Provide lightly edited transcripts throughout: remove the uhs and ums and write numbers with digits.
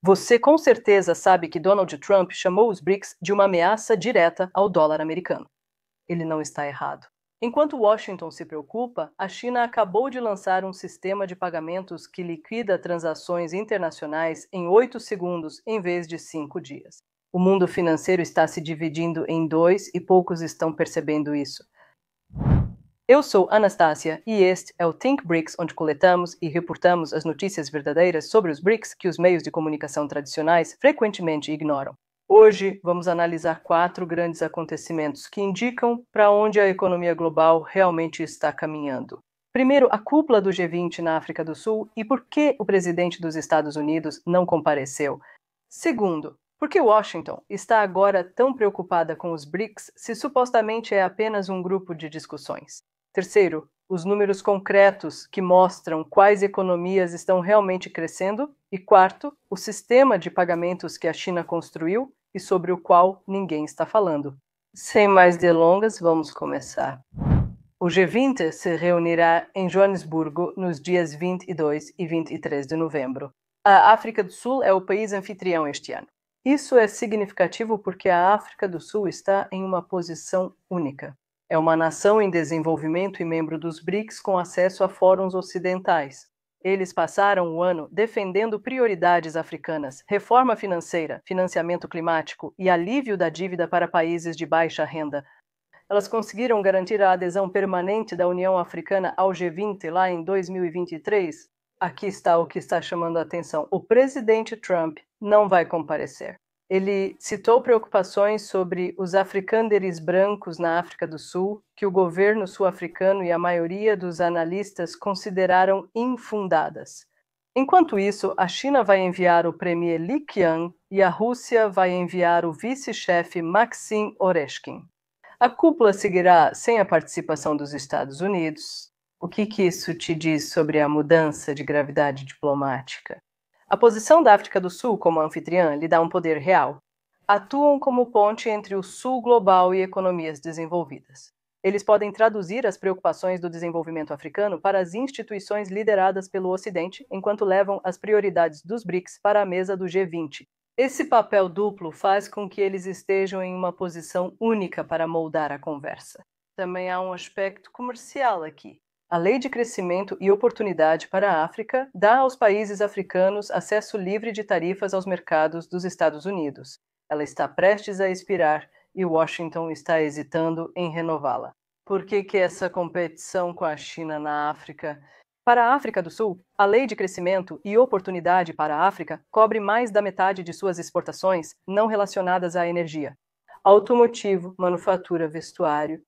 Você com certeza sabe que Donald Trump chamou os BRICS de uma ameaça direta ao dólar americano. Ele não está errado. Enquanto Washington se preocupa, a China acabou de lançar um sistema de pagamentos que liquida transações internacionais em 8 segundos em vez de 5 dias. O mundo financeiro está se dividindo em dois e poucos estão percebendo isso. Eu sou Anastácia e este é o Think BRICS, onde coletamos e reportamos as notícias verdadeiras sobre os BRICS que os meios de comunicação tradicionais frequentemente ignoram. Hoje vamos analisar 4 grandes acontecimentos que indicam para onde a economia global realmente está caminhando. Primeiro, a cúpula do G20 na África do Sul e por que o presidente dos Estados Unidos não compareceu. Segundo, por que Washington está agora tão preocupada com os BRICS se supostamente é apenas um grupo de discussões? Terceiro, os números concretos que mostram quais economias estão realmente crescendo. E quarto, o sistema de pagamentos que a China construiu e sobre o qual ninguém está falando. Sem mais delongas, vamos começar. O G20 se reunirá em Joanesburgo nos dias 22 e 23 de novembro. A África do Sul é o país anfitrião este ano. Isso é significativo porque a África do Sul está em uma posição única. É uma nação em desenvolvimento e membro dos BRICS com acesso a fóruns ocidentais. Eles passaram o ano defendendo prioridades africanas, reforma financeira, financiamento climático e alívio da dívida para países de baixa renda. Elas conseguiram garantir a adesão permanente da União Africana ao G20 lá em 2023? Aqui está o que está chamando a atenção. O presidente Trump não vai comparecer. Ele citou preocupações sobre os africânderes brancos na África do Sul, que o governo sul-africano e a maioria dos analistas consideraram infundadas. Enquanto isso, a China vai enviar o premier Li Qiang e a Rússia vai enviar o vice-chefe Maxim Oreshkin. A cúpula seguirá sem a participação dos Estados Unidos. O que isso te diz sobre a mudança de gravidade diplomática? A posição da África do Sul como anfitriã lhe dá um poder real. Atuam como ponte entre o Sul global e economias desenvolvidas. Eles podem traduzir as preocupações do desenvolvimento africano para as instituições lideradas pelo Ocidente, enquanto levam as prioridades dos BRICS para a mesa do G20. Esse papel duplo faz com que eles estejam em uma posição única para moldar a conversa. Também há um aspecto comercial aqui. A Lei de Crescimento e Oportunidade para a África dá aos países africanos acesso livre de tarifas aos mercados dos Estados Unidos. Ela está prestes a expirar e Washington está hesitando em renová-la. Por que essa competição com a China na África? Para a África do Sul, a Lei de Crescimento e Oportunidade para a África cobre mais da metade de suas exportações não relacionadas à energia. Automotivo, manufatura, vestuário.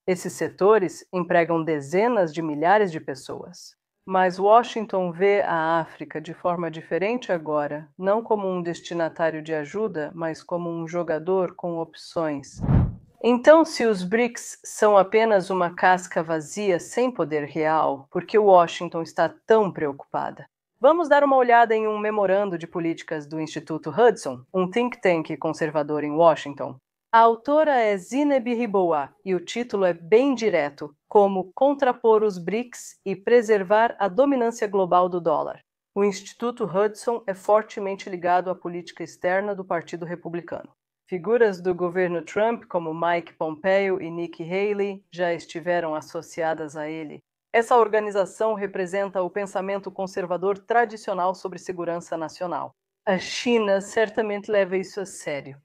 Esses setores empregam dezenas de milhares de pessoas. Mas Washington vê a África de forma diferente agora, não como um destinatário de ajuda, mas como um jogador com opções. Então, se os BRICS são apenas uma casca vazia sem poder real, por que Washington está tão preocupada? Vamos dar uma olhada em um memorando de políticas do Instituto Hudson, um think tank conservador em Washington. A autora é Zineb Riboua e o título é bem direto, como contrapor os BRICS e preservar a dominância global do dólar. O Instituto Hudson é fortemente ligado à política externa do Partido Republicano. Figuras do governo Trump, como Mike Pompeo e Nikki Haley, já estiveram associadas a ele. Essa organização representa o pensamento conservador tradicional sobre segurança nacional. A China certamente leva isso a sério.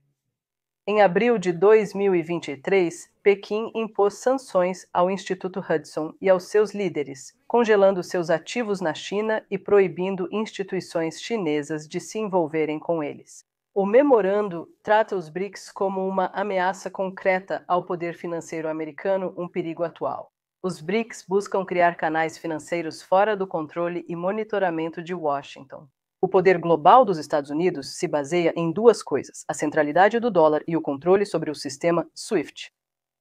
Em abril de 2023, Pequim impôs sanções ao Instituto Hudson e aos seus líderes, congelando seus ativos na China e proibindo instituições chinesas de se envolverem com eles. O memorando trata os BRICS como uma ameaça concreta ao poder financeiro americano, um perigo atual. Os BRICS buscam criar canais financeiros fora do controle e monitoramento de Washington. O poder global dos Estados Unidos se baseia em 2 coisas: a centralidade do dólar e o controle sobre o sistema SWIFT.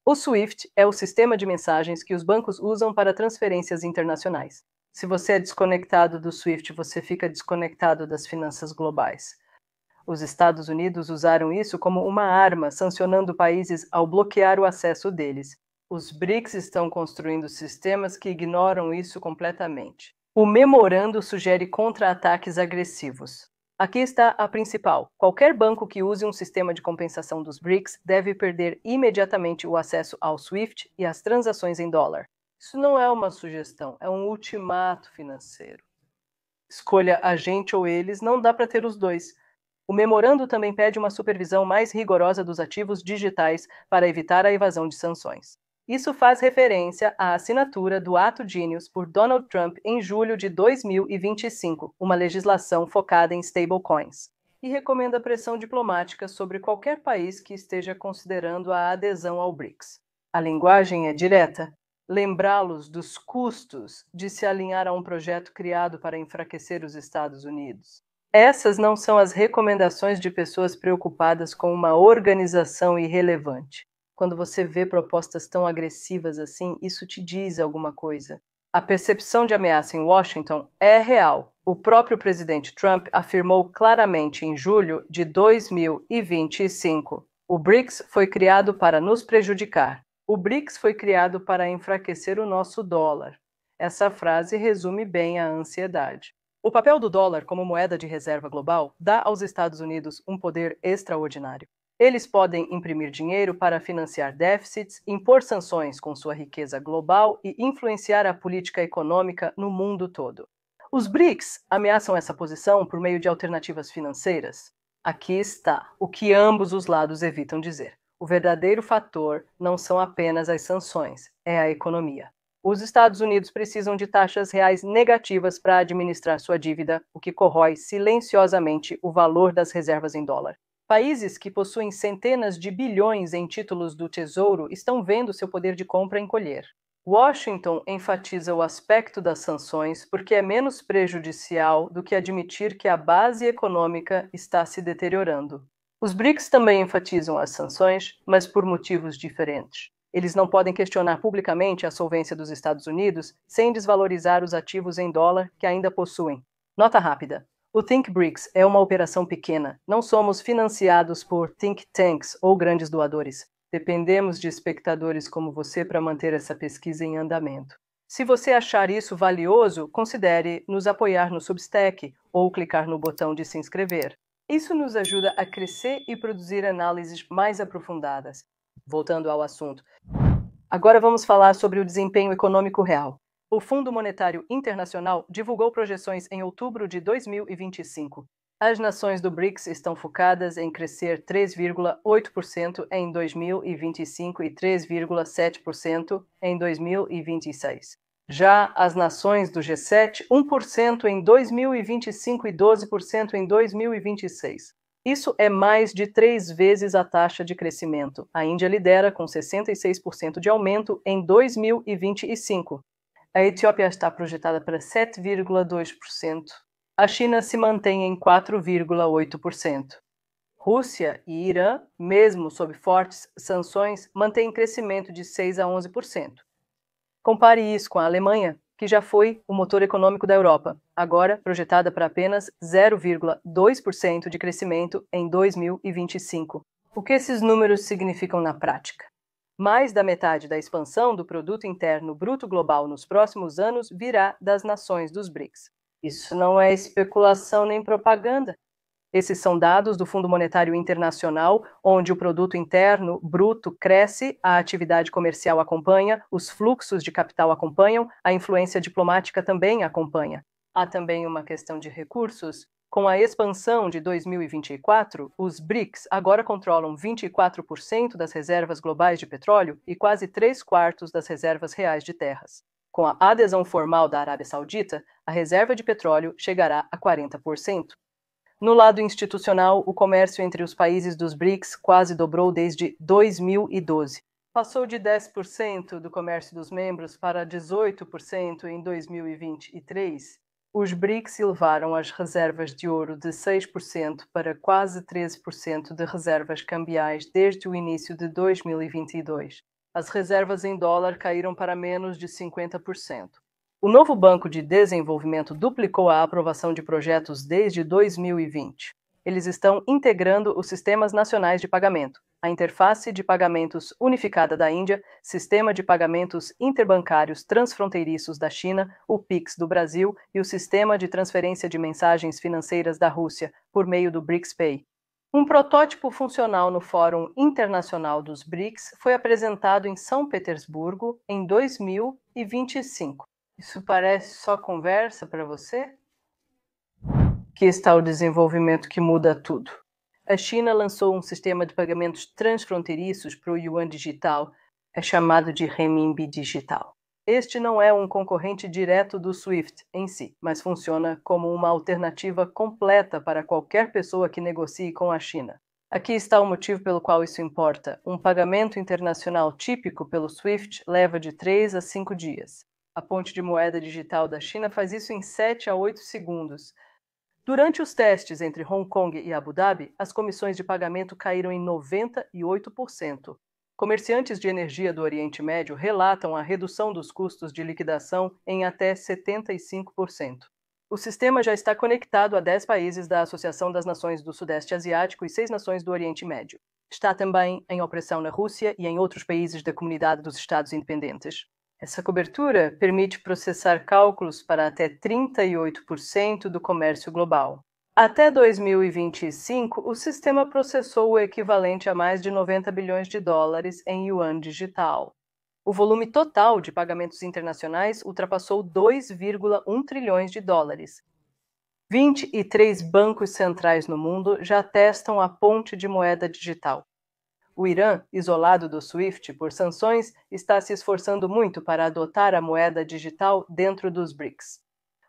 O SWIFT é o sistema de mensagens que os bancos usam para transferências internacionais. Se você é desconectado do SWIFT, você fica desconectado das finanças globais. Os Estados Unidos usaram isso como uma arma, sancionando países ao bloquear o acesso deles. Os BRICS estão construindo sistemas que ignoram isso completamente. O memorando sugere contra-ataques agressivos. Aqui está a principal. Qualquer banco que use um sistema de compensação dos BRICS deve perder imediatamente o acesso ao SWIFT e às transações em dólar. Isso não é uma sugestão, é um ultimato financeiro. Escolha a gente ou eles, não dá para ter os dois. O memorando também pede uma supervisão mais rigorosa dos ativos digitais para evitar a evasão de sanções. Isso faz referência à assinatura do Ato Genius por Donald Trump em julho de 2025, uma legislação focada em stablecoins, e recomenda pressão diplomática sobre qualquer país que esteja considerando a adesão ao BRICS. A linguagem é direta. Lembrá-los dos custos de se alinhar a um projeto criado para enfraquecer os Estados Unidos. Essas não são as recomendações de pessoas preocupadas com uma organização irrelevante. Quando você vê propostas tão agressivas assim, isso te diz alguma coisa. A percepção de ameaça em Washington é real. O próprio presidente Trump afirmou claramente em julho de 2025: o BRICS foi criado para nos prejudicar. O BRICS foi criado para enfraquecer o nosso dólar. Essa frase resume bem a ansiedade. O papel do dólar como moeda de reserva global dá aos Estados Unidos um poder extraordinário. Eles podem imprimir dinheiro para financiar déficits, impor sanções com sua riqueza global e influenciar a política econômica no mundo todo. Os BRICS ameaçam essa posição por meio de alternativas financeiras? Aqui está o que ambos os lados evitam dizer. O verdadeiro fator não são apenas as sanções, é a economia. Os Estados Unidos precisam de taxas reais negativas para administrar sua dívida, o que corrói silenciosamente o valor das reservas em dólar. Países que possuem centenas de bilhões em títulos do Tesouro estão vendo seu poder de compra encolher. Washington enfatiza o aspecto das sanções porque é menos prejudicial do que admitir que a base econômica está se deteriorando. Os BRICS também enfatizam as sanções, mas por motivos diferentes. Eles não podem questionar publicamente a solvência dos Estados Unidos sem desvalorizar os ativos em dólar que ainda possuem. Nota rápida. O Think BRICS é uma operação pequena. Não somos financiados por think tanks ou grandes doadores. Dependemos de espectadores como você para manter essa pesquisa em andamento. Se você achar isso valioso, considere nos apoiar no Substack ou clicar no botão de se inscrever. Isso nos ajuda a crescer e produzir análises mais aprofundadas. Voltando ao assunto. Agora vamos falar sobre o desempenho econômico real. O Fundo Monetário Internacional divulgou projeções em outubro de 2025. As nações do BRICS estão focadas em crescer 3,8% em 2025 e 3,7% em 2026. Já as nações do G7, 1% em 2025 e 12% em 2026. Isso é mais de 3 vezes a taxa de crescimento. A Índia lidera com 66% de aumento em 2025. A Etiópia está projetada para 7,2%. A China se mantém em 4,8%. Rússia e Irã, mesmo sob fortes sanções, mantêm crescimento de 6 a 11%. Compare isso com a Alemanha, que já foi o motor econômico da Europa, agora projetada para apenas 0,2% de crescimento em 2025. O que esses números significam na prática? Mais da metade da expansão do produto interno bruto global nos próximos anos virá das nações dos BRICS. Isso não é especulação nem propaganda. Esses são dados do Fundo Monetário Internacional, onde o produto interno bruto cresce, a atividade comercial acompanha, os fluxos de capital acompanham, a influência diplomática também acompanha. Há também uma questão de recursos. Com a expansão de 2024, os BRICS agora controlam 24% das reservas globais de petróleo e quase 3/4 das reservas reais de terras. Com a adesão formal da Arábia Saudita, a reserva de petróleo chegará a 40%. No lado institucional, o comércio entre os países dos BRICS quase dobrou desde 2012. Passou de 10% do comércio dos membros para 18% em 2023. Os BRICS elevaram as reservas de ouro de 6% para quase 13% de reservas cambiais desde o início de 2022. As reservas em dólar caíram para menos de 50%. O novo Banco de Desenvolvimento duplicou a aprovação de projetos desde 2020. Eles estão integrando os sistemas nacionais de pagamento. a Interface de Pagamentos Unificada da Índia, Sistema de Pagamentos Interbancários Transfronteiriços da China, o PIX do Brasil e o Sistema de Transferência de Mensagens Financeiras da Rússia, por meio do BRICS Pay. Um protótipo funcional no Fórum Internacional dos BRICS foi apresentado em São Petersburgo em 2025. Isso parece só conversa para você? Aqui está o desenvolvimento que muda tudo. A China lançou um sistema de pagamentos transfronteiriços para o yuan digital, é chamado de renminbi digital. Este não é um concorrente direto do SWIFT em si, mas funciona como uma alternativa completa para qualquer pessoa que negocie com a China. Aqui está o motivo pelo qual isso importa. Um pagamento internacional típico pelo SWIFT leva de 3 a 5 dias. A ponte de moeda digital da China faz isso em 7 a 8 segundos. Durante os testes entre Hong Kong e Abu Dhabi, as comissões de pagamento caíram em 98%. Comerciantes de energia do Oriente Médio relatam a redução dos custos de liquidação em até 75%. O sistema já está conectado a 10 países da Associação das Nações do Sudeste Asiático e 6 nações do Oriente Médio. Está também em operação na Rússia e em outros países da Comunidade dos Estados Independentes. Essa cobertura permite processar cálculos para até 38% do comércio global. Até 2025, o sistema processou o equivalente a mais de 90 bilhões de dólares em yuan digital. O volume total de pagamentos internacionais ultrapassou 2,1 trilhões de dólares. 23 bancos centrais no mundo já testam a ponte de moeda digital. O Irã, isolado do SWIFT por sanções, está se esforçando muito para adotar a moeda digital dentro dos BRICS.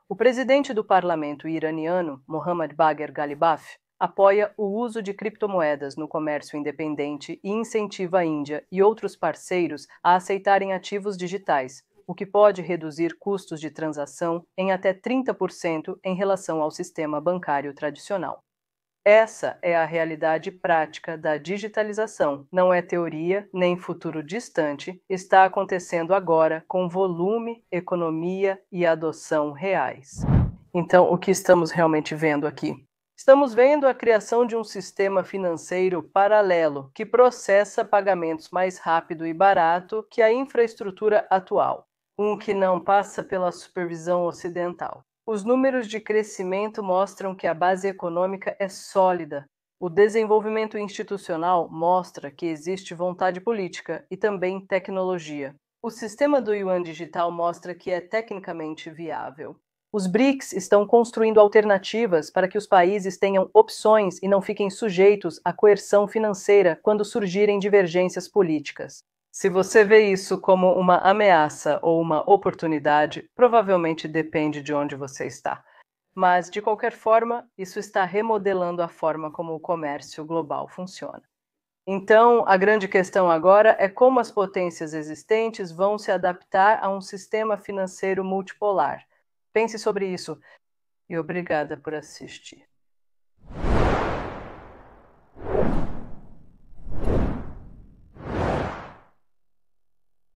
O presidente do parlamento iraniano, Mohammad Bagher Ghalibaf, apoia o uso de criptomoedas no comércio independente e incentiva a Índia e outros parceiros a aceitarem ativos digitais, o que pode reduzir custos de transação em até 30% em relação ao sistema bancário tradicional. Essa é a realidade prática da digitalização. Não é teoria nem futuro distante, está acontecendo agora com volume, economia e adoção reais. Então, o que estamos realmente vendo aqui? Estamos vendo a criação de um sistema financeiro paralelo que processa pagamentos mais rápido e barato que a infraestrutura atual, um que não passa pela supervisão ocidental. Os números de crescimento mostram que a base econômica é sólida. O desenvolvimento institucional mostra que existe vontade política e também tecnologia. O sistema do yuan digital mostra que é tecnicamente viável. Os BRICS estão construindo alternativas para que os países tenham opções e não fiquem sujeitos à coerção financeira quando surgirem divergências políticas. Se você vê isso como uma ameaça ou uma oportunidade, provavelmente depende de onde você está. Mas, de qualquer forma, isso está remodelando a forma como o comércio global funciona. Então, a grande questão agora é como as potências existentes vão se adaptar a um sistema financeiro multipolar. Pense sobre isso e obrigada por assistir.